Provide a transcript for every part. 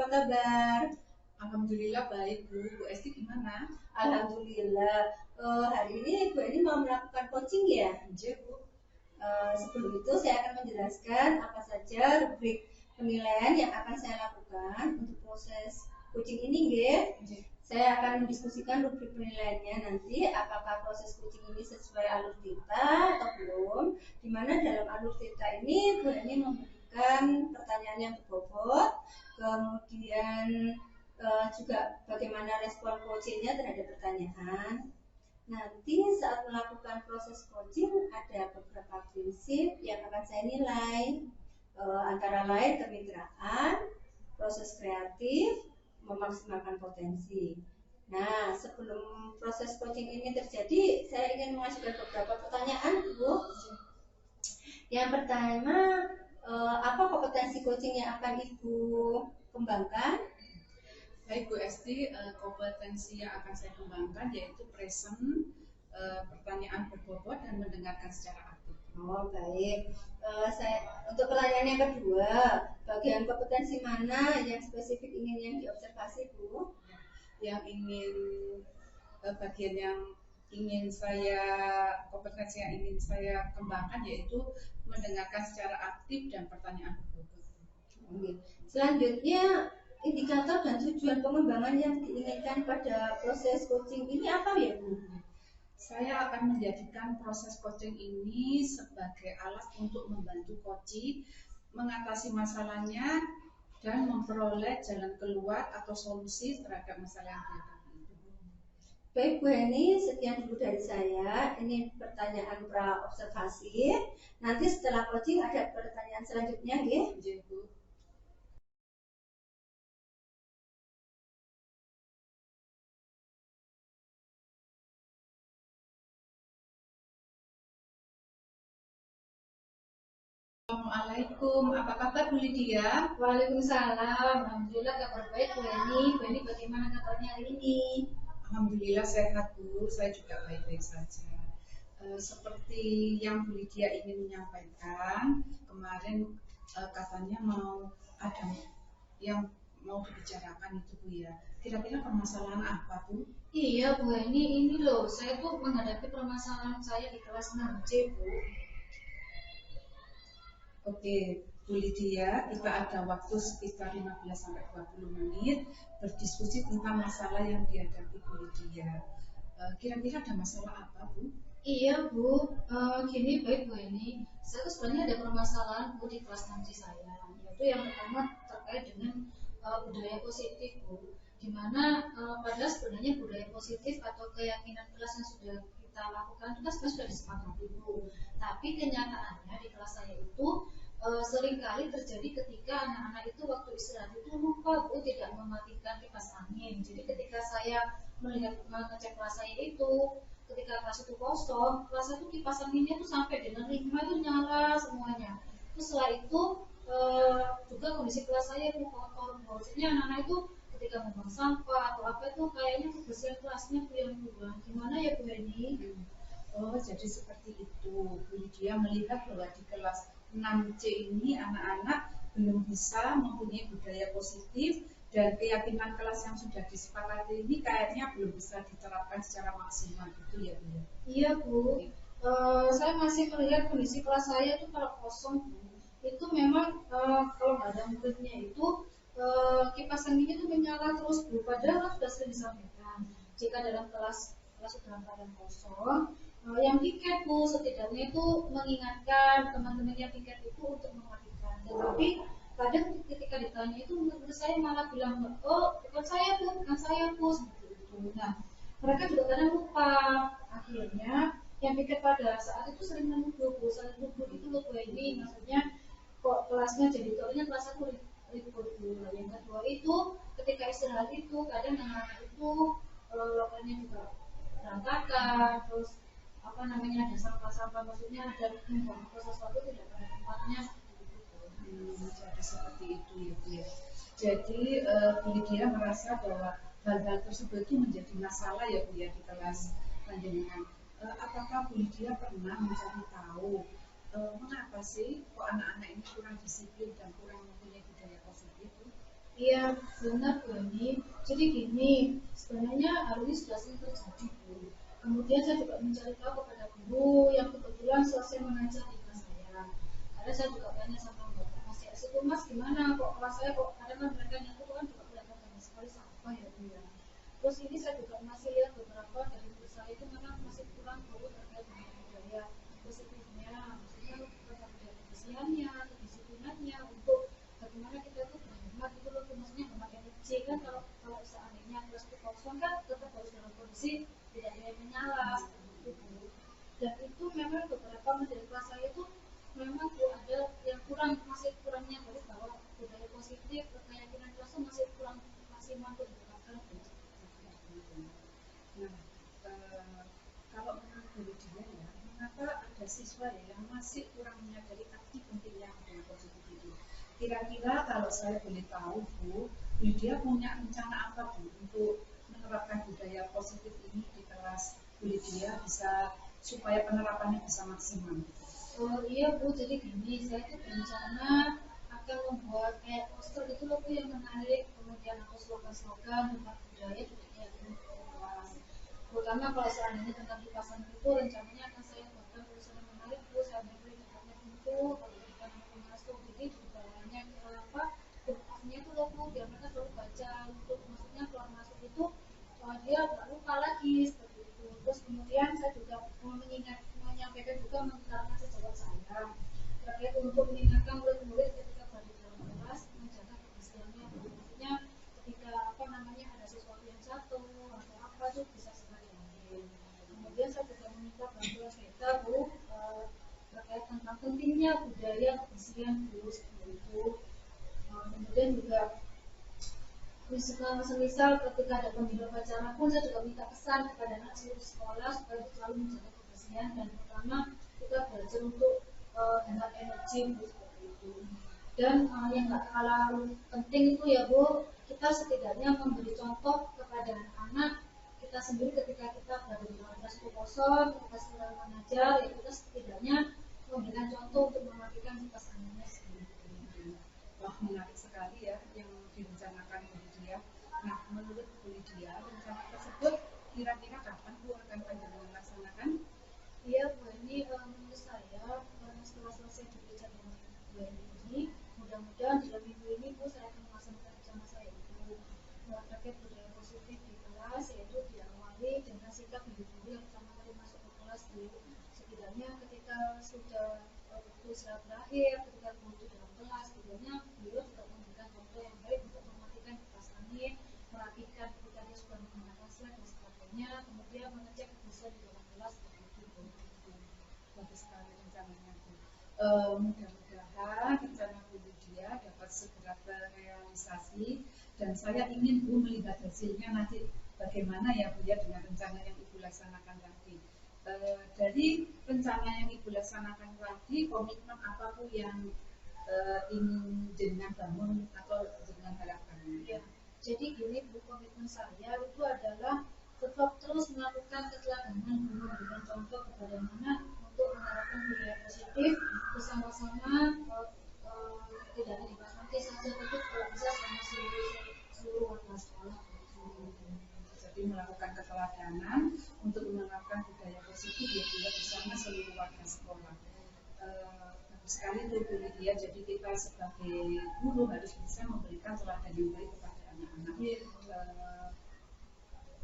apa kabar? Alhamdulillah baik Bu. Bu Esti gimana? Alhamdulillah. Hari ini Bu ini mau melakukan coaching ya? Iya Bu. Sebelum itu saya akan menjelaskan apa saja rubrik penilaian yang akan saya lakukan untuk proses coaching ini, nggih. Iya. Saya akan mendiskusikan rubrik penilaiannya nanti apakah proses coaching ini sesuai alur tita atau belum. Di mana dalam alur tita ini Bu ini memberikan pertanyaan yang berbobot, kemudian juga bagaimana respon coachingnya terhadap pertanyaan. Nanti saat melakukan proses coaching ada beberapa prinsip yang akan saya nilai, antara lain kemitraan, proses kreatif, memaksimalkan potensi. Nah, sebelum proses coaching ini terjadi, saya ingin mengajukan beberapa pertanyaan, Bu. Yang pertama, apa kompetensi coaching yang akan Ibu kembangkan? Baik Bu Esti, kompetensi yang akan saya kembangkan yaitu present, pertanyaan berbobot dan mendengarkan secara aktif. Oh baik. Untuk pertanyaan yang kedua, bagian kompetensi mana yang spesifik ingin yang diobservasi Bu? Yang ingin bagian yang ingin saya kompetensi yang ingin saya kembangkan yaitu mendengarkan secara aktif dan pertanyaan berbobot. Selanjutnya, indikator dan tujuan pengembangan yang diinginkan pada proses coaching ini apa ya Bu? Saya akan menjadikan proses coaching ini sebagai alat untuk membantu coaching mengatasi masalahnya dan memperoleh jalan keluar atau solusi terhadap masalah yang dihadapi. Baik Bu Heni, sekian dulu dari saya. Ini pertanyaan pra observasi. Nanti setelah coaching ada pertanyaan selanjutnya, ya? Iya Bu. Assalamualaikum, apa kabar Bu Lydia? Waalaikumsalam. Alhamdulillah kabar baik Bu Heni. Bu Heni bagaimana kabarnya hari ini? Alhamdulillah sehat Bu, saya juga baik-baik saja. Seperti yang Bu Lydia ingin menyampaikan, kemarin katanya mau ada yang mau dibicarakan itu Bu ya. Kira-kira permasalahan apa Bu? Iya Bu ini loh, saya tuh menghadapi permasalahan saya di kelas 6C Bu. Oke, Bu Lydia, kita ada waktu sekitar 15-20 menit berdiskusi tentang masalah yang dihadapi Bu Lydia. Kira-kira ada masalah apa Bu? Iya Bu, gini baik Bu ini, saya tuh sebenarnya ada permasalahan Bu di kelas 6C saya, yaitu yang pertama terkait dengan budaya positif Bu, dimana padahal sebenarnya budaya positif atau keyakinan kelas yang sudah kita lakukan itu kan sebenarnya sudah disepakati Bu, tapi kenyataannya di kelas saya itu seringkali terjadi ketika anak-anak itu waktu istirahat itu lupa Bu tidak mematikan kipas angin. Jadi ketika saya mengecek kelas saya itu, ketika kelas itu kosong, kelas itu kipas anginnya tuh sampai dengan 5 itu nyala semuanya. Terus setelah itu juga kondisi kelas saya itu kotor, maksudnya anak-anak itu ketika membuang sampah atau apa itu kayaknya kebersihan kelasnya tuh yang kurang. Gimana ya Bu Heni? Oh, jadi seperti itu. Bu Lydia melihat bahwa di kelas 6C ini anak-anak belum bisa mempunyai budaya positif dan keyakinan kelas yang sudah disepakati ini kayaknya belum bisa diterapkan secara maksimal gitu ya Bu? Iya Bu, saya masih melihat kondisi kelas saya itu kalau kosong Bu, itu memang kalau nggak ada muridnya itu kipas anginnya itu menyala terus Bu. Padahal sudah sering disampaikan jika dalam kelas sudah keadaan kosong, yang piket Bu setidaknya itu mengingatkan teman-teman yang piket itu untuk mematikan. Tetapi kadang ketika ditanya itu menurut saya malah bilang oh bukan saya Bu seperti itu. Nah mereka juga kadang lupa, akhirnya yang pikir pada saat itu sering menuduh Bu, saling menuduh itu loh Bu ini, maksudnya kok kelasnya jadi soalnya kelas aku ribut Bu. Yang kedua itu ketika istirahat itu kadang anak-anak itu lokalnya juga berantakan, terus apa namanya ada sampah-sampah, maksudnya ada membuang sesuatu tidak pada tempatnya seperti itu. Jadi seperti itu ya Bu ya. Jadi Bu Lydia merasa bahwa hal-hal tersebut itu menjadi masalah ya Bu ya di kelas panjenengan. Apakah Bu Lydia pernah mencari tahu mengapa sih kok anak-anak ini kurang disiplin dan kurang mempunyai budaya positif Bu? Iya, benar Bu Eni. Jadi gini, sebenarnya hal ini sudah sering terjadi Bu. Kemudian saya juga mencari tahu kepada guru yang kebetulan selesai mengajar di kelas saya. Karena saya juga tanya sama bapak Mas ya, itu Mas gimana kok kelas saya kok kadang kan mereka yang itu kan juga kelihatan banyak sekali sampah ya Bu ya. Terus ini saya juga masih lihat beberapa dari guru saya itu memang masih kurang tahu terkait dengan budaya positifnya, maksudnya tentang budaya kebersihannya, kedisiplinannya untuk bagaimana kita tuh berhemat itu loh, maksudnya hemat energi kan kalau kalau seandainya kelas itu kosong kan tetap harus dalam kondisi tidak ada yang menyala seperti itu. Dan itu memang beberapa dari kelas saya itu memang tuh ada yang kurang masih kurangnya dari bahwa budaya positif keyakinan kelas itu masih kurang maksimal untuk diterapkan. Nah, kalau menurut Bu Lydia ya, mengapa ada siswa ya yang masih kurang menyadari arti pentingnya budaya positif itu? Kira-kira kalau saya boleh tahu Bu Lydia punya rencana apa Bu untuk menerapkan budaya positif ini di kelas Bu Lydia bisa supaya penerapannya bisa maksimal? Oh iya Bu, jadi gini, saya tuh berencana akan membuat kayak poster gitu loh Bu yang menarik, kemudian aku slogan-slogan tentang budaya juga ya Bu, kelas. Terutama kalau seandainya tentang kipasan itu rencananya akan saya buatkan tulisan yang menarik Bu, saya beri tempatnya pintu, kalau bukan aku masuk, jadi di bawahnya apa, bukunya tuh loh Bu, biar mereka selalu baca untuk maksudnya keluar masuk itu dia nggak lupa lagi seperti itu. Terus kemudian saya juga mau menyampaikan juga mengutarakan sejawat saya terkait untuk mengingatkan murid-murid ketika berada di dalam kelas menjaga kebersihannya. Maksudnya ketika apa namanya ada sesuatu yang jatuh atau apa itu bisa segera diambil. Kemudian saya juga meminta bantuan kita Bu terkait tentang pentingnya budaya kebersihan Bu seperti itu. Kemudian juga semisal ketika ada pembimbing upacara pun saya juga minta pesan kepada anak seluruh sekolah supaya selalu menjaga kebersihan dan pertama kita belajar untuk hemat energi seperti itu. Dan yang nggak kalah penting itu ya Bu, kita setidaknya memberi contoh kepada anak-anak kita sendiri ketika kita berada di dalam kelas kosong, ketika sedang mengajar, ya kita setidaknya memberikan contoh untuk mematikan kipas anginnya sendiri. Wah, menarik sekali ya yang direncanakan Bu Lydia. Nah, menurut Bu Lydia, rencana tersebut kira-kira kapan Bu akan panjenengan laksanakan? Iya, Bu Eni, menurut saya setelah selesai berbicara dengan Bu Eni ini, mudah-mudahan dalam minggu ini Bu saya akan melaksanakan rencana saya itu terkait budaya positif di kelas, yaitu diawali dengan sikap guru yang pertama kali masuk ke kelas Bu. Setidaknya ketika sudah waktu istirahat berakhir, ketika guru itu dalam kelas, setidaknya beliau juga memberikan contoh yang baik untuk mematikan kipas angin, merapikan ketika dia sudah menggunakan slide dan sebagainya, kemudian mengecek kebersihan di dalam kelas. Bagus sekali rencananya Bu. Mudah-mudahan rencana Bu Lydia dapat segera terrealisasi dan saya ingin Bu melihat hasilnya nanti bagaimana ya Bu ya dengan rencana yang Ibu laksanakan tadi. Dari rencana yang Ibu laksanakan tadi, komitmen apa Bu yang ingin jenengan bangun atau jenengan harapkan? Ya, jadi gini Bu, komitmen saya itu adalah tetap terus melakukan keteladanan memberikan contoh kepada anak untuk menerapkan budaya positif bersama-sama tidak hanya di kelas nanti saja tapi kalau bisa sama seluruh warga sekolah. Jadi melakukan keteladanan untuk menerapkan budaya positif ya Bu bersama seluruh warga sekolah. Bagus sekali Bu Lydia. Jadi kita sebagai guru harus bisa memberikan teladan yang baik kepada anak-anak.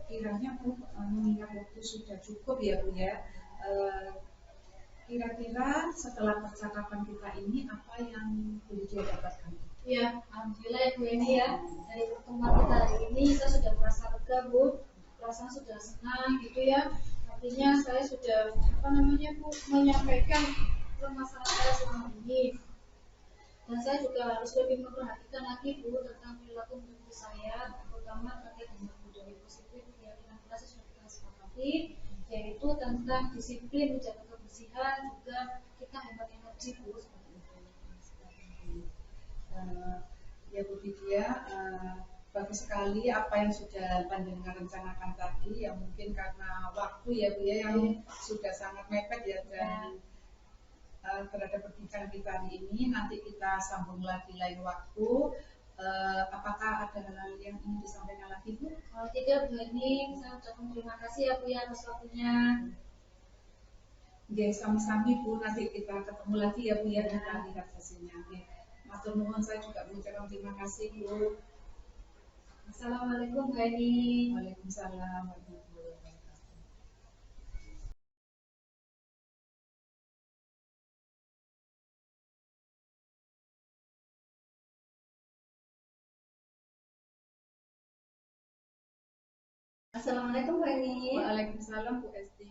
Kiranya Bu mengingat waktu sudah cukup ya Bu ya. Kira-kira setelah percakapan kita ini apa yang Bu Lydia dapatkan? Ya, alhamdulillah ya Bu Eni ya. Dari pertemuan kita hari ini saya sudah merasa lega Bu, perasaan sudah senang gitu ya. Artinya saya sudah apa namanya Bu menyampaikan permasalahan saya selama ini. Dan saya juga harus lebih memperhatikan lagi Bu tentang perilaku murid saya, terutama terkait dengan budaya positif keyakinan kelas sudah kita sepakati, yaitu tentang disiplin menjaga kebersihan juga kita hemat energi Bu seperti itu. Ya Bu Lydia, bagus sekali apa yang sudah panjenengan rencanakan tadi, yang mungkin karena waktu ya Bu ya yang sudah sangat mepet ya dan terhadap perbincangan kita hari ini, nanti kita sambung lagi lain waktu. Apakah ada hal-hal yang ingin disampaikan lagi Bu? Kalau tidak Bu Eni, saya ucapkan terima kasih ya Bu ya atas waktunya. Oke, sami-sami Bu, nanti kita ketemu lagi ya Bu ya, kita lihat hasilnya. Oke. Matur nuwun, saya juga mengucapkan terima kasih Bu. Assalamualaikum Bu Eni. Waalaikumsalam warahmatullahi wabarakatuh. Assalamualaikum Bu Eni. Waalaikumsalam Bu Esti.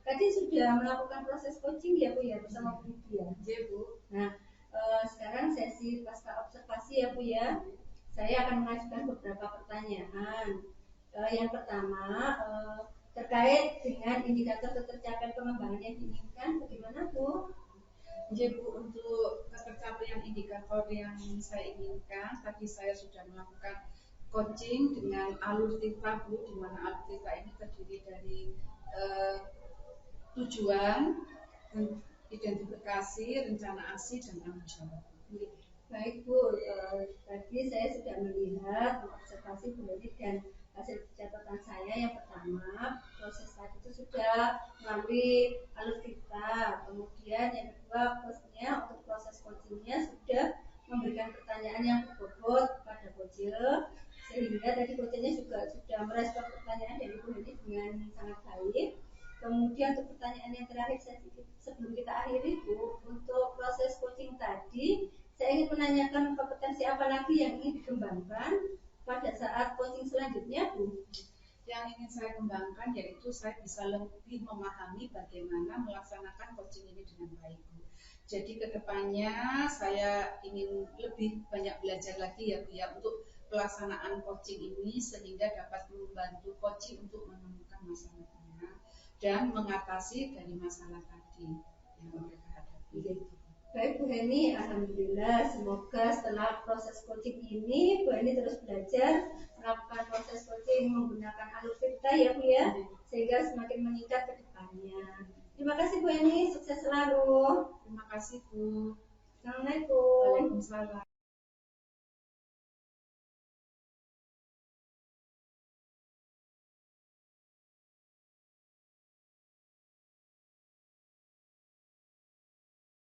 Tadi sudah melakukan proses coaching ya Bu ya bersama Bu Lydia. Iya Bu. Nah, sekarang sesi pasca observasi ya Bu ya. Saya akan mengajukan beberapa pertanyaan. Yang pertama terkait dengan indikator ketercapaian pengembangan yang diinginkan, bagaimana Bu? Iya Bu, untuk ketercapaian indikator yang saya inginkan, tadi saya sudah melakukan coaching dengan alur TIFA Bu, di mana alur TIFA ini terdiri dari tujuan, identifikasi, rencana aksi, dan tanggung jawab. Baik Bu, tadi saya sudah melihat observasi Bu Leni dan hasil catatan saya. Yang pertama, proses tadi itu sudah melalui alur kita. Kemudian yang kedua, untuk proses coachingnya sudah memberikan pertanyaan yang berbobot pada coacher, sehingga tadi coachernya juga sudah merespon pertanyaan dari Bu Leni dengan sangat baik. Kemudian untuk pertanyaan yang terakhir sebelum kita akhiri Bu, untuk proses coaching tadi saya ingin menanyakan kompetensi apa lagi yang ingin dikembangkan pada saat coaching selanjutnya Bu? Yang ingin saya kembangkan yaitu saya bisa lebih memahami bagaimana melaksanakan coaching ini dengan baik Bu. Jadi kedepannya saya ingin lebih banyak belajar lagi ya Bu ya untuk pelaksanaan coaching ini sehingga dapat membantu coaching untuk menemukan masalahnya dan mengatasi dari masalah tadi yang mereka hadapi. Baik Bu Heni, alhamdulillah semoga setelah proses coaching ini Bu Heni terus belajar melakukan proses coaching menggunakan alur kita ya Bu ya, sehingga semakin meningkat ke depannya. Terima kasih Bu Heni, sukses selalu. Terima kasih Bu. Assalamualaikum. Waalaikumsalam.